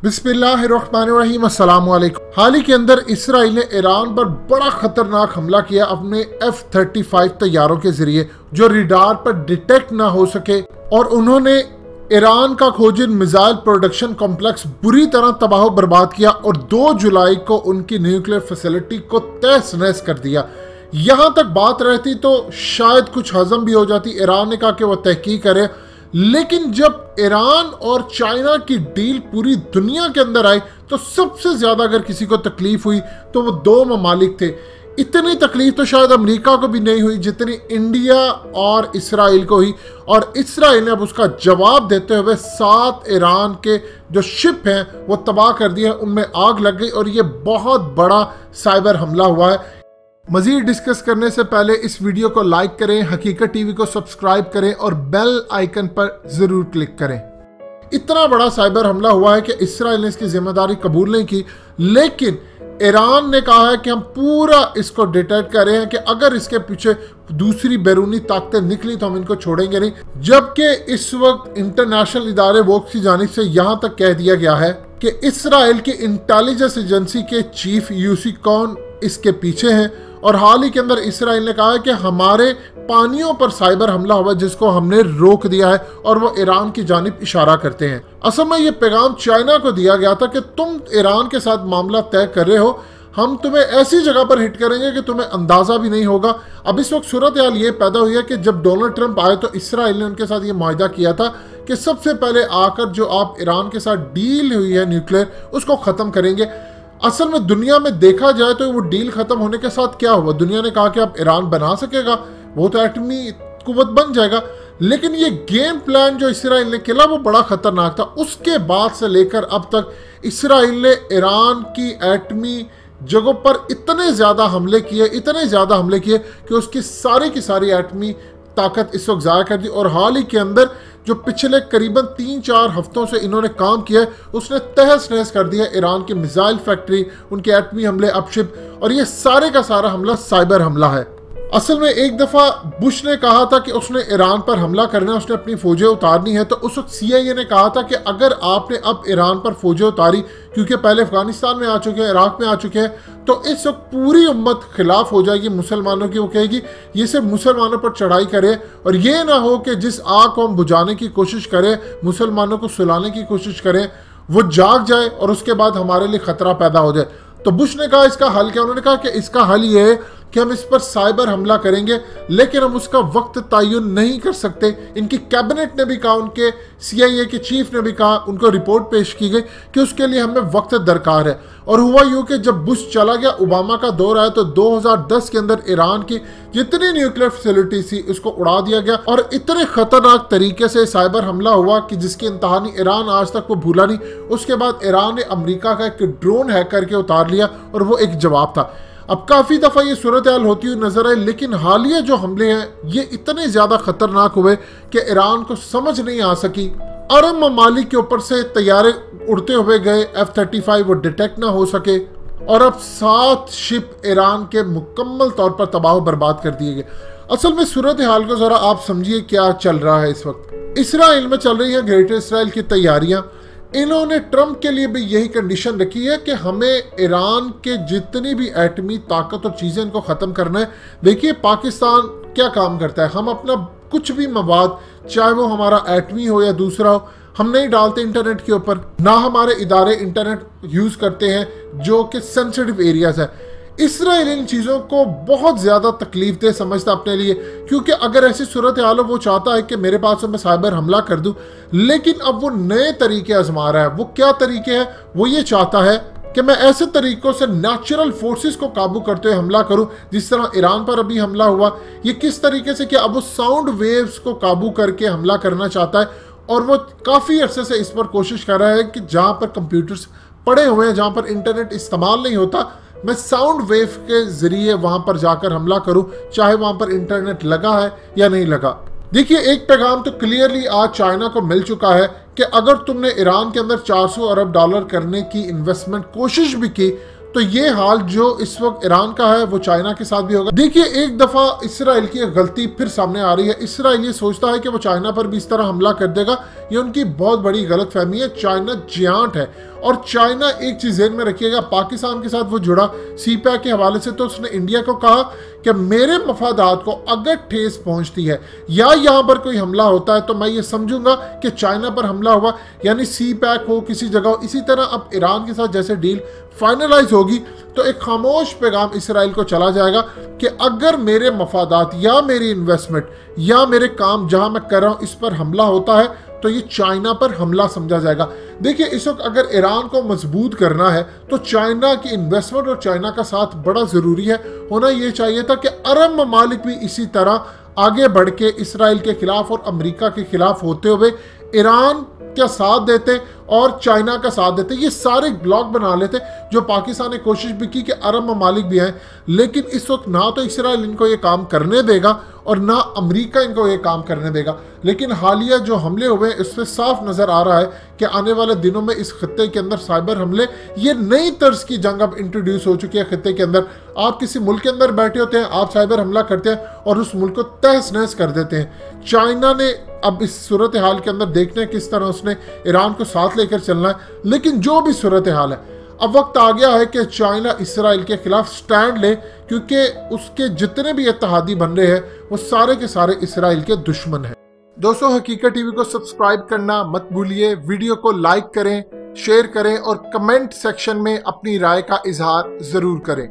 बिस्मिल्लाहिर्रहमानिर्रहीम, अस्सलाम वालेकुम। हाल ही के अंदर इसराइल ने ईरान पर बड़ा खतरनाक हमला किया अपने F-35 तैयारों के जरिए, जो रडार पर डिटेक्ट ना हो सके, और उन्होंने ईरान का खोजिन मिसाइल प्रोडक्शन कॉम्प्लेक्स बुरी तरह तबाह बर्बाद किया और 2 जुलाई को उनकी न्यूक्लियर फैसिलिटी को तहस नहस कर दिया। यहां तक बात रहती तो शायद कुछ हजम भी हो जाती। ईरान ने कहा कि वो तहकीक करे, लेकिन जब ईरान और चाइना की डील पूरी दुनिया के अंदर आई तो सबसे ज्यादा अगर किसी को तकलीफ हुई तो वो 2 ममालिक थे। इतनी तकलीफ तो शायद अमेरिका को भी नहीं हुई जितनी इंडिया और इसराइल को हुई, और इसराइल ने अब उसका जवाब देते हुए 7 ईरान के जो शिप हैं वो तबाह कर दिए, उनमें आग लग गई और ये बहुत बड़ा साइबर हमला हुआ है। मजीद डिस्कस करने से पहले इस वीडियो को लाइक करें, हकीकत टीवी को सब्सक्राइब करें और बेल आइकन पर जरूर क्लिक करें। इतना बड़ा साइबर हमला हुआ है कि इसराइल ने इसकी जिम्मेदारी कबूल नहीं की, लेकिन ईरान ने कहा है कि हम पूरा इसको डिटेक्ट कर रहे हैं कि अगर इसके पीछे दूसरी बैरूनी ताकतें निकली तो हम इनको छोड़ेंगे नहीं। जबकि इस वक्त इंटरनेशनल इदारे वोक की जानिब से यहां तक कह दिया गया है कि इसराइल की इंटेलिजेंस एजेंसी के चीफ यूसी कौन इसके पीछे हैं, और हाल ही के अंदर इसराइल ने कहा है कि हमारे पानियों पर साइबर हमला हुआ जिसको हमने रोक दिया है, और वो ईरान की जानिब इशारा करते हैं। असल में ये पैगाम चाइना को दिया गया था कि तुम ईरान के साथ मामला तय कर रहे हो, हम तुम्हें ऐसी जगह पर हिट करेंगे कि तुम्हें अंदाजा भी नहीं होगा। अब इस वक्त सूरत हाल ये पैदा हुई है कि जब डोनाल्ड ट्रंप आए तो इसराइल ने उनके साथ ये मुआहदा किया था कि सबसे पहले आकर जो आप ईरान के साथ डील हुई है न्यूक्लियर, उसको ख़त्म करेंगे। असल में दुनिया में देखा जाए तो वो डील खत्म होने के साथ क्या हुआ, दुनिया ने कहा कि अब ईरान बना सकेगा, वो तो एटमी कुव्वत बन जाएगा, लेकिन ये गेम प्लान जो इसराइल ने किया वो बड़ा खतरनाक था। उसके बाद से लेकर अब तक इसराइल ने ईरान की एटमी जगहों पर इतने ज़्यादा हमले किए कि उसकी सारी की सारी एटमी ताकत इस वक्त ज़ाया कर दी। और हाल ही के अंदर जो पिछले करीबन 3-4 हफ्तों से इन्होंने काम किया, उसने तहस नहस कर दिया ईरान की मिसाइल फैक्ट्री, उनके एटमी हमले, अपशिप, और ये सारे का सारा हमला साइबर हमला है। असल में एक दफ़ा बुश ने कहा था कि उसने ईरान पर हमला करना है, उसने अपनी फौजें उतारनी है, तो उस वक्त CIA ने कहा था कि अगर आपने अब ईरान पर फौजें उतारी, क्योंकि पहले अफगानिस्तान में आ चुके हैं, इराक में आ चुके हैं, तो इस वक्त पूरी उम्मत खिलाफ हो जाएगी मुसलमानों की। वो कहेगी ये सिर्फ मुसलमानों पर चढ़ाई करे, और ये ना हो कि जिस आग को हम बुझाने की कोशिश करें, मुसलमानों को सुलाने की कोशिश करें, वो जाग जाए और उसके बाद हमारे लिए खतरा पैदा हो जाए। तो बुश ने कहा इसका हल क्या, उन्होंने कहा कि इसका हल ये है कि हम इस पर साइबर हमला करेंगे, लेकिन हम उसका वक्त तयन नहीं कर सकते। इनकी कैबिनेट ने भी कहा, उनके CIA के चीफ ने भी कहा, उनको रिपोर्ट पेश की गई कि उसके लिए हमें वक्त दरकार है। और हुआ यूं कि जब बुश चला गया, ओबामा का दौर आया, तो 2010 के अंदर ईरान की जितनी न्यूक्लियर फैसिलिटी थी उसको उड़ा दिया गया, और इतने खतरनाक तरीके से साइबर हमला हुआ कि जिसकी इंतहानी ईरान आज तक वो भूला नहीं। उसके बाद ईरान ने अमेरिका का एक ड्रोन हैक करके उतार लिया, और वो एक जवाब था। अब काफ़ी दफ़ा ये सूरत हाल होती हुई नजर आई, लेकिन हालिया जो हमले हैं ये इतने ज़्यादा खतरनाक हुए कि ईरान को समझ नहीं आ सकी। अरब ममालिक के ऊपर से तैयारे उड़ते हुए गए, F-35 वो डिटेक्ट ना हो सके, और अब 7 शिप ईरान के मुकम्मल तौर पर तबाह बर्बाद कर दिए गए। असल में सूरत हाल को ज़रा आप समझिए क्या चल रहा है इस वक्त। इसराइल में चल रही है ग्रेटर इसराइल की तैयारियाँ। इन्होंने ट्रंप के लिए भी यही कंडीशन रखी है कि हमें ईरान के जितनी भी एटमी ताकत और चीज़ें इनको ख़त्म करना है। देखिए पाकिस्तान क्या काम करता है, हम अपना कुछ भी मवाद, चाहे वो हमारा एटमी हो या दूसरा हो, हम नहीं डालते इंटरनेट के ऊपर, ना हमारे इदारे इंटरनेट यूज़ करते हैं जो कि सेंसिटिव एरियाज है। इसराइल इन चीज़ों को बहुत ज़्यादा तकलीफ दे समझता अपने लिए, क्योंकि अगर ऐसी सूरत हाल हो, वो चाहता है कि मेरे पास मैं साइबर हमला कर दूं, लेकिन अब वो नए तरीके आजमा रहा है। वो क्या तरीके हैं, वो ये चाहता है कि मैं ऐसे तरीकों से नेचुरल फोर्सेस को काबू करते हुए हमला करूं, जिस तरह ईरान पर अभी हमला हुआ। ये किस तरीके से कि अब वो साउंड वेव्स को काबू करके हमला करना चाहता है, और वो काफ़ी अरसे से इस पर कोशिश कर रहा है कि जहाँ पर कंप्यूटर्स पड़े हुए हैं, जहाँ पर इंटरनेट इस्तेमाल नहीं होता, मैं साउंड वेव के जरिए वहां पर जाकर हमला करूं, चाहे वहां पर इंटरनेट लगा है या नहीं लगा। देखिए एक पैगाम तो क्लियरली आज चाइना को मिल चुका है कि अगर तुमने ईरान के अंदर $400 अरब करने की इन्वेस्टमेंट कोशिश भी की, तो ये हाल जो इस वक्त ईरान का है वो चाइना के साथ भी होगा। देखिए एक दफ़ा इसराइल की एक गलती फिर सामने आ रही है। इसराइल ये सोचता है कि वो चाइना पर भी इस तरह हमला कर देगा, ये उनकी बहुत बड़ी गलत फहमी है। चाइना जियांट है और चाइना, एक चीज ध्यान में रखिएगा, पाकिस्तान के साथ वो जुड़ा सीपैक के हवाले से, तो उसने इंडिया को कहा कि मेरे मफादात को अगर ठेस पहुंचती है या यहां पर कोई हमला होता है तो मैं ये समझूंगा कि चाइना पर हमला हुआ, यानी सीपैक हो, किसी जगह हो। इसी तरह अब ईरान के साथ जैसे डील फाइनलाइज होगी तो एक खामोश पैगाम इसराइल को चला जाएगा कि अगर मेरे मफादात या मेरी इन्वेस्टमेंट या मेरे काम जहां मैं कर रहा हूं इस पर हमला होता है तो ये चाइना पर हमला समझा जाएगा। देखिए, इस वक्त अगर ईरान को मजबूत करना है तो चाइना की इन्वेस्टमेंट और चाइना का साथ बड़ा ज़रूरी है। होना ये चाहिए था कि अरब ममालिक भी इसी तरह आगे बढ़ के इसराइल के खिलाफ और अमेरिका के खिलाफ होते हुए ईरान का साथ देते और चाइना का साथ देते, ये सारे ब्लॉक बना लेते। जो पाकिस्तान ने कोशिश भी की कि अरब ममालिक भी हैं, लेकिन इस वक्त ना तो इसराइल इनको ये काम करने देगा और ना अमेरिका इनको ये काम करने देगा। लेकिन हालिया जो हमले हुए हैं इससे साफ नज़र आ रहा है कि आने वाले दिनों में इस खत्ते के अंदर साइबर हमले, ये नई तर्ज की जंग अब इंट्रोड्यूस हो चुकी है खत्ते के अंदर। आप किसी मुल्क के अंदर बैठे होते हैं, आप साइबर हमला करते हैं और उस मुल्क को तहस नहस कर देते हैं। चाइना ने अब इस सूरत हाल के अंदर देखना है किस तरह उसने ईरान को साथ लेकर चलना है। लेकिन जो भी सूरत हाल है, अब वक्त आ गया है कि चाइना इसराइल के खिलाफ स्टैंड ले, क्योंकि उसके जितने भी इत्तेहादी बन रहे हैं वो सारे के सारे इसराइल के दुश्मन हैं। दोस्तों, हकीकत टीवी को सब्सक्राइब करना मत भूलिए, वीडियो को लाइक करें, शेयर करें और कमेंट सेक्शन में अपनी राय का इजहार जरूर करें।